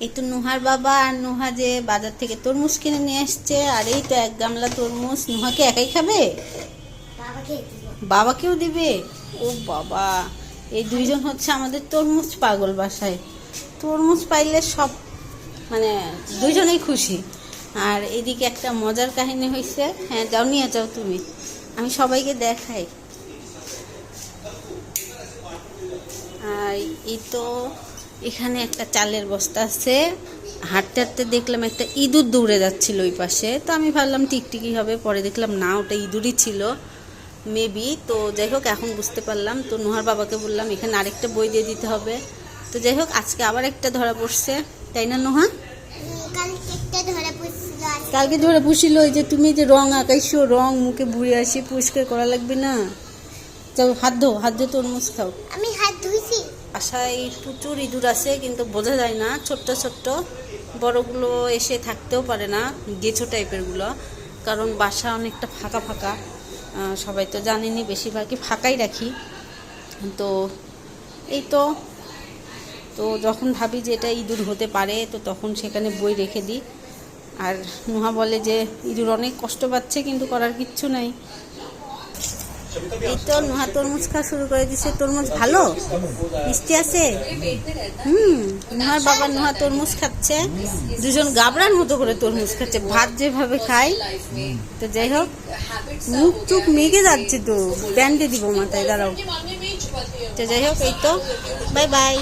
এই তো নুহার বাবা আর নুহা যে বাজার থেকে তরমুজ কিনে নিয়ে আসছে, আর এই তো এক গামলা তরমুজ। নুহাকে একাই খাবে? বাবাকেও দিবে? ও বাবা, এই দুইজন হচ্ছে আমাদের তরমুজ পাগল বাসায়। তরমুজ পাইলে সব মানে দুইজনেই খুশি। আর এদিকে একটা মজার কাহিনী হয়েছে। হ্যাঁ যাও, নিয়ে যাও তুমি, আমি সবাইকে দেখাই। আর এই তো এখানে একটা চালের বস্তা আছে। হাঁটতে হাঁটতে দেখলাম একটা ইঁদুর দৌড়ে যাচ্ছিল ওই পাশে, তো আমি ভাবলাম টিকটিকি হবে, পরে দেখলাম না, ওটা ইঁদুরই ছিল মেবি। তো যাই হোক, এখন বুঝতে পারলাম। তো নুহার বাবাকে বললাম এখানে আরেকটা বই দিয়ে দিতে হবে। তো যাই হোক, আজকে আবার একটা ধরা পড়ছে, তাই না নুহা? কালকে ধরে পুষিল। ওই যে তুমি যে রং আঁকাইছো, রং মুখে বুড়ে আসি, পরিষ্কার করা লাগবে না? যাও, হাত ধো, হাত ধো, তরমুজ খাও। আমি হাত ধুইছি। বাসায় প্রচুর ইঁদুর আছে, কিন্তু বোঝা যায় না। ছোট্ট ছোট্ট, বড়গুলো এসে থাকতেও পারে না, গেছো টাইপেরগুলো। কারণ বাসা অনেকটা ফাঁকা ফাঁকা, সবাই তো জানেনি, বেশিরভাগই ফাঁকাই রাখি। তো এই তো তো যখন ভাবি যে এটা ইঁদুর হতে পারে, তো তখন সেখানে বই রেখে দিই। আর নুহা বলে যে ইঁদুর অনেক কষ্ট পাচ্ছে, কিন্তু করার কিচ্ছু নাই। এই তো নুহা তরমুজ খাওয়া শুরু করে দিচ্ছে। তরমুজ ভালো মিষ্টি আছে। নুহার বাবা নুহা তরমুজ খাচ্ছে, দুজন গাবড়ার মতো করে তরমুজ খাচ্ছে, ভাত যেভাবে খায়। তো যাই হোক, মুখ চুখ মেঘে যাচ্ছে, তো ব্যান্ডে দিব মাথায়, দাঁড়াও। তো যাই হোক, এই তো বাই বাই।